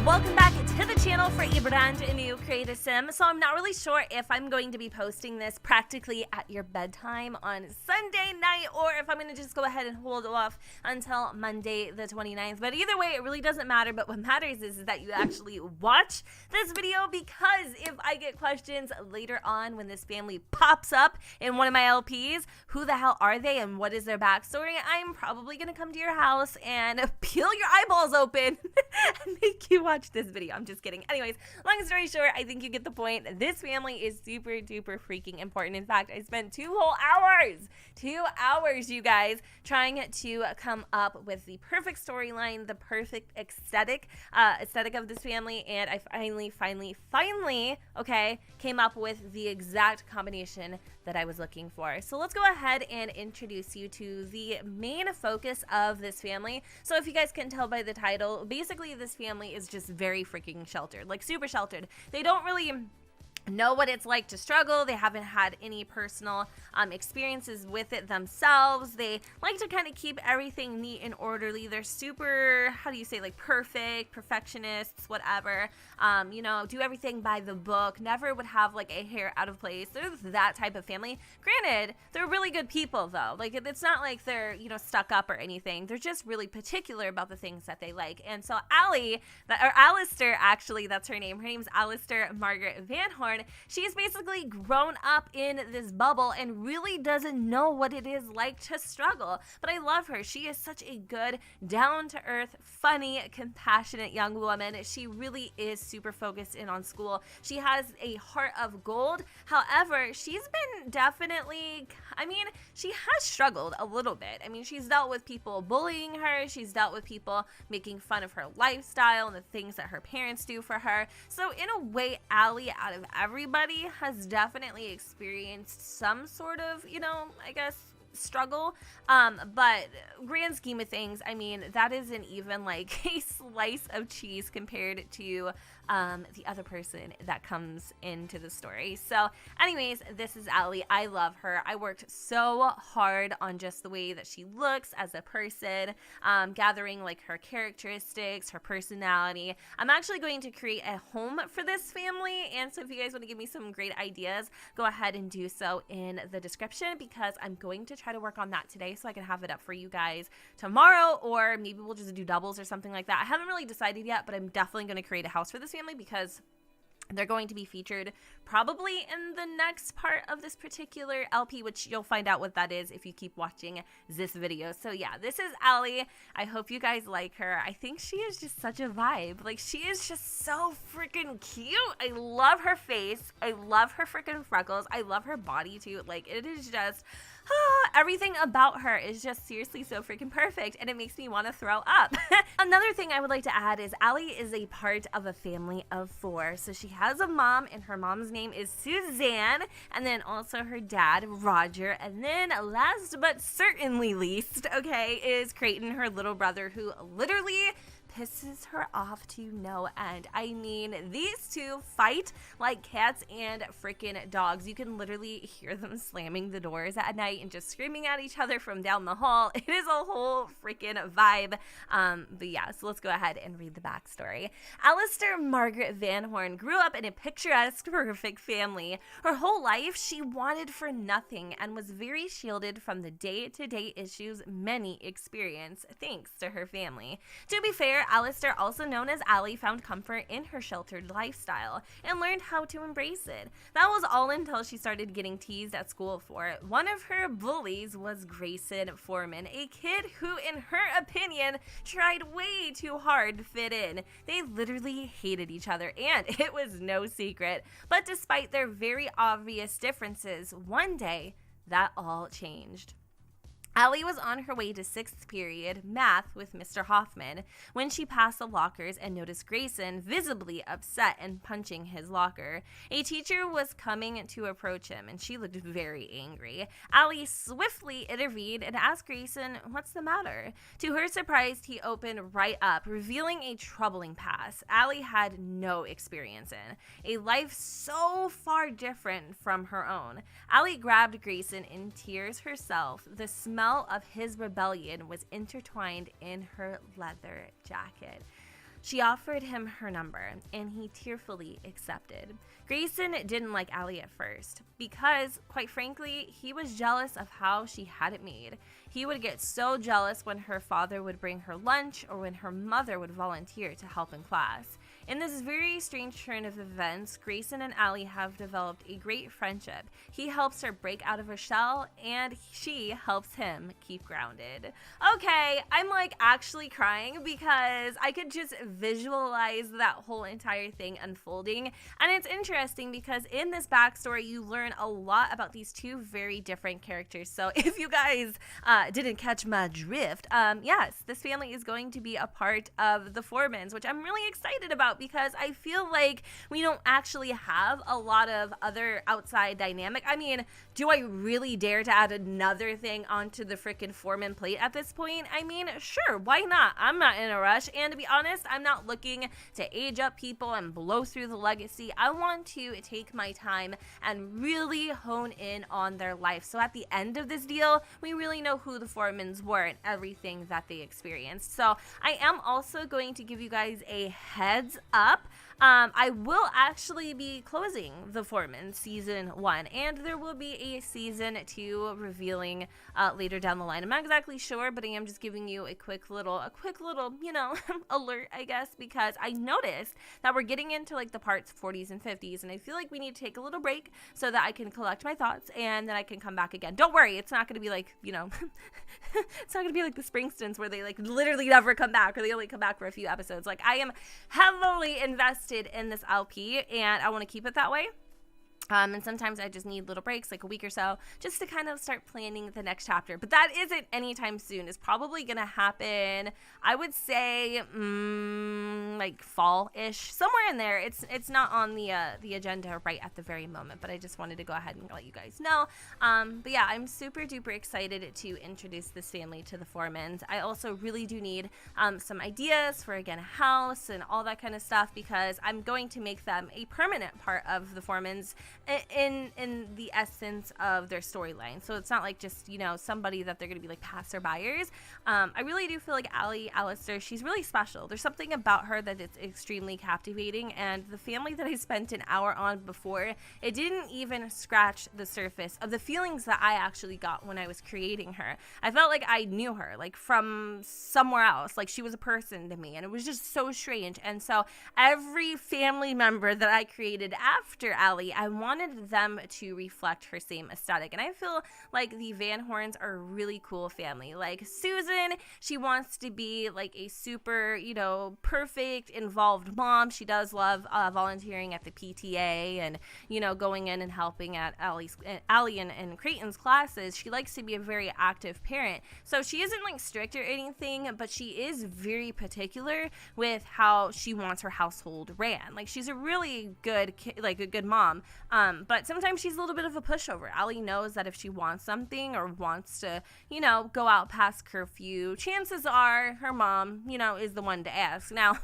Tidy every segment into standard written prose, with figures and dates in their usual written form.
Welcome back to the channel for a brand new Create a Sim. So I'm not really sure if I'm going to be posting this practically at your bedtime on Sunday night or if I'm going to just go ahead and hold off until Monday the 29th. But either way, it really doesn't matter. But what matters is that you actually watch this video, because if I get questions later on when this family pops up in one of my LPs, who the hell are they and what is their backstory, I'm probably going to come to your house and peel your eyeballs open and make you watch this video. I'm just kidding. Anyways, long story short, I think you get the point. This family is super duper freaking important. In fact, I spent 2 whole hours, you guys, trying to come up with the perfect storyline, the perfect aesthetic of this family, and I finally, okay, came up with the exact combination that I was looking for. So let's go ahead and introduce you to the main focus of this family. So if you guys can tell by the title, basically this family is just very freaking sheltered, like super sheltered. They don't really know what it's like to struggle. They haven't had any personal experiences with it themselves. They like to kind of keep everything neat and orderly. They're super, how do you say, like perfect, perfectionists, whatever. You know, do everything by the book, never would have like a hair out of place. They're that type of family. Granted, they're really good people though. Like it's not like they're, you know, stuck up or anything. They're just really particular about the things that they like. And so Alistar, actually, that's her name. Her name's Alistar Margaret Van Horne. She's basically grown up in this bubble and really doesn't know what it is like to struggle. But I love her. She is such a good, down-to-earth, funny, compassionate young woman. She really is super focused in on school. She has a heart of gold. However, she's been definitely, I mean, she has struggled a little bit. I mean, she's dealt with people bullying her. She's dealt with people making fun of her lifestyle and the things that her parents do for her. So in a way, Allie, out of everybody, has definitely experienced some sort of, you know, I guess, struggle, but grand scheme of things, I mean, that isn't even like a slice of cheese compared to the other person that comes into the story. So anyways, this is Allie. I love her. I worked so hard on just the way that she looks as a person, gathering like her characteristics, her personality. I'm actually going to create a home for this family, and so if you guys want to give me some great ideas, go ahead and do so in the description, because I'm going to try to work on that today so I can have it up for you guys tomorrow, or maybe we'll just do doubles or something like that. I haven't really decided yet, but I'm definitely going to create a house for this family because they're going to be featured probably in the next part of this particular LP, which you'll find out what that is if you keep watching this video. So yeah, this is Allie. I hope you guys like her. I think she is just such a vibe. Like, she is just so freaking cute. I love her face. I love her freaking freckles. I love her body too. Like, it is just... everything about her is just seriously so freaking perfect, and it makes me want to throw up. Another thing I would like to add is Allie is a part of a family of 4. So she has a mom, and her mom's name is Suzanne, and then also her dad, Roger, and then last but certainly least, okay, is Creighton, her little brother, who literally pisses her off to no end. I mean, these two fight like cats and freaking dogs. You can literally hear them slamming the doors at night and just screaming at each other from down the hall. It is a whole freaking vibe. But yeah, so let's go ahead and read the backstory. Alistar Margaret Van Horne grew up in a picturesque, perfect family. Her whole life, she wanted for nothing and was very shielded from the day-to-day issues many experience thanks to her family. To be fair, Alistar, also known as Allie, found comfort in her sheltered lifestyle and learned how to embrace it. That was all until she started getting teased at school for it. One of her bullies was Grayson Foreman, a kid who, in her opinion, tried way too hard to fit in. They literally hated each other, and it was no secret. But despite their very obvious differences, one day, that all changed. Allie was on her way to 6th period math with Mr. Hoffman when she passed the lockers and noticed Grayson visibly upset and punching his locker. A teacher was coming to approach him, and she looked very angry. Allie swiftly intervened and asked Grayson, "What's the matter?" To her surprise, he opened right up, revealing a troubling past Allie had no experience in, a life so far different from her own. Allie grabbed Grayson in tears herself. The smell of his rebellion was intertwined in her leather jacket. She offered him her number, and he tearfully accepted. Grayson didn't like Allie at first because, quite frankly, he was jealous of how she had it made. He would get so jealous when her father would bring her lunch or when her mother would volunteer to help in class. In this very strange turn of events, Grayson and Allie have developed a great friendship. He helps her break out of her shell, and she helps him keep grounded. Okay, I'm like actually crying because I could just visualize that whole entire thing unfolding. And it's interesting because in this backstory, you learn a lot about these two very different characters. So if you guys didn't catch my drift, yes, this family is going to be a part of the Foremans, which I'm really excited about because I feel like we don't actually have a lot of other outside dynamic. I mean, do I really dare to add another thing onto the freaking Foreman plate at this point? I mean, sure, why not? I'm not in a rush, and to be honest, I'm not looking to age up people and blow through the legacy. I want to take my time and really hone in on their life. So at the end of this deal, we really know who the Foremans were and everything that they experienced. So I am also going to give you guys a heads up. I will actually be closing the Foreman season 1, and there will be a season 2 revealing later down the line. I'm not exactly sure, but I am just giving you a quick little, you know, alert, I guess, because I noticed that we're getting into like the parts 40s and 50s, and I feel like we need to take a little break so that I can collect my thoughts and then I can come back again. Don't worry, it's not going to be like, you know, it's not going to be like the Springstons where they like literally never come back, or they only come back for a few episodes. Like, I am heavily invested in this LP, and I want to keep it that way. And sometimes I just need little breaks, like a week or so, just to kind of start planning the next chapter. But that isn't anytime soon. It's probably going to happen, I would say, like fall-ish, somewhere in there. It's not on the agenda right at the very moment, but I just wanted to go ahead and let you guys know. But yeah, I'm super duper excited to introduce this family to the Foremans. I also really do need some ideas for, again, a house and all that kind of stuff, because I'm going to make them a permanent part of the Foremans in the essence of their storyline. So it's not like just, you know, somebody that they're going to be like passerbyers. I really do feel like Alistar, she's really special. There's something about her that it's extremely captivating, and the family that I spent an hour on before, it didn't even scratch the surface of the feelings that I actually got when I was creating her. I felt like I knew her, like from somewhere else, like she was a person to me, and it was just so strange. And so every family member that I created after Allie, I wanted them to reflect her same aesthetic. And I feel like the Van Horns are a really cool family. Like Susan, she wants to be like a super, you know, perfect, involved mom. She does love volunteering at the PTA and, you know, going in and helping at Allie and Creighton's classes. She likes to be a very active parent. So she isn't like strict or anything, but she is very particular with how she wants her household ran. Like, she's a really good like a good mom. But sometimes she's a little bit of a pushover. Allie knows that if she wants something or wants to, you know, go out past curfew, chances are her mom, you know, is the one to ask. Now,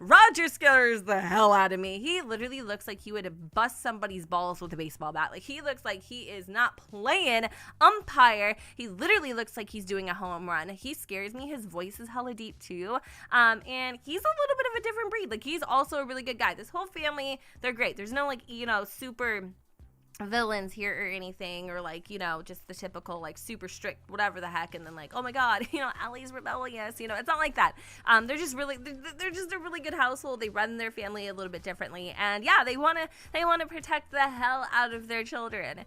Roger scares the hell out of me. He literally looks like he would bust somebody's balls with a baseball bat. Like, he looks like he is not playing umpire. He literally looks like he's doing a home run. He scares me. His voice is hella deep too. And he's a little bit of a different breed. Like, he's also a really good guy. This whole family, they're great. There's no, like, you know, super villains here or anything, or like, you know, just the typical like super strict whatever the heck, and then like, oh my god, you know, Allie's rebellious, you know. It's not like that. They're just a really good household. They run their family a little bit differently, and yeah, they want to protect the hell out of their children.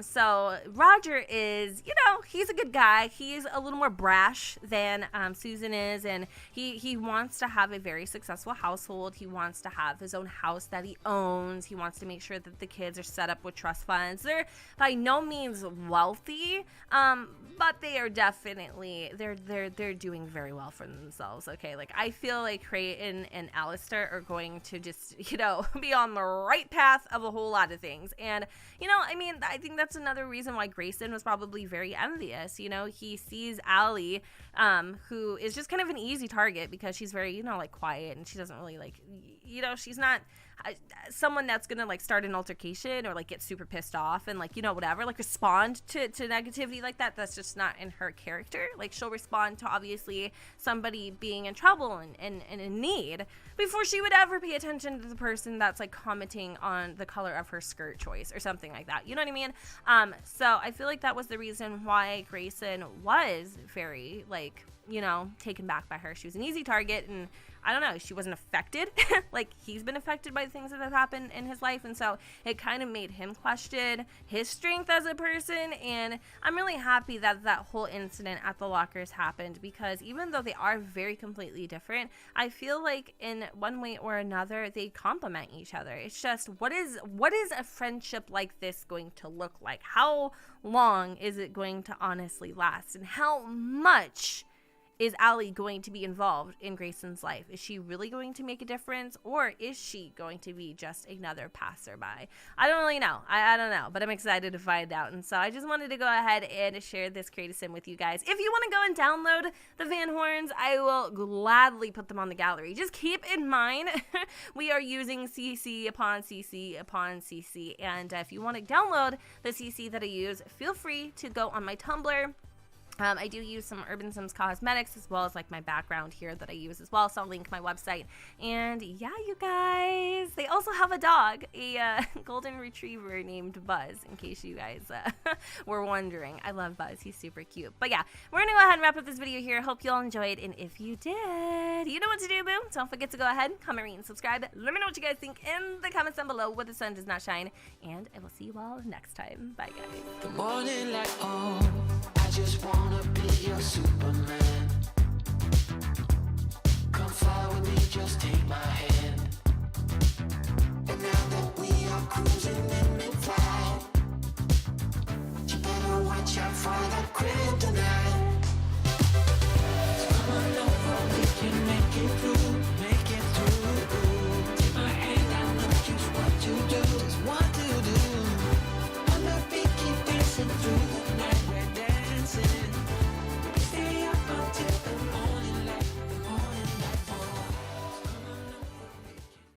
So Roger is, you know, he's a good guy. He's a little more brash than Susan is, and he wants to have a very successful household. He wants to have his own house that he owns. He wants to make sure that the kids are set up with trust funds. They're by no means wealthy, but they are definitely they're doing very well for themselves. Okay, like, I feel like Creighton and Alistar are going to just, you know, be on the right path of a whole lot of things. And, you know, I mean, I think that's another reason why Grayson was probably very envious. You know, he sees Allie, who is just kind of an easy target because she's very, you know, like quiet, and she doesn't really like, you know, she's not someone that's gonna like start an altercation or like get super pissed off and like, you know, whatever, like respond to negativity like that. That's just not in her character. Like, she'll respond to obviously somebody being in trouble and in need before she would ever pay attention to the person that's like commenting on the color of her skirt choice or something like that. You know what I mean? So I feel like that was the reason why Grayson was very like, you know, taken back by her. She was an easy target, and I don't know, she wasn't affected like he's been affected by the things that have happened in his life, and so it kind of made him question his strength as a person. And I'm really happy that that whole incident at the lockers happened, because even though they are very completely different, I feel like in one way or another they complement each other. It's just, what is a friendship like this going to look like? How long is it going to honestly last, and how much is Allie going to be involved in Grayson's life? Is she really going to make a difference, or is she going to be just another passerby? I don't really know. I don't know, but I'm excited to find out. And so I just wanted to go ahead and share this Create a Sim with you guys. If you want to go and download the Van Horns, I will gladly put them on the gallery. Just keep in mind, we are using CC upon CC upon CC. And if you want to download the CC that I use, feel free to go on my Tumblr. I do use some UrbanSims cosmetics, as well as like my background here that I use as well, so I'll link my website. And yeah, you guys, they also have a dog, a golden retriever named Buzz, in case you guys were wondering. I love Buzz, he's super cute. But yeah, we're gonna go ahead and wrap up this video here. Hope you all enjoyed, and if you did, you know what to do, boo. Don't forget to go ahead, comment, rate, and subscribe. Let me know what you guys think in the comments down below where the sun does not shine, and I will see you all next time. Bye, guys. The morning light on, I just wanna be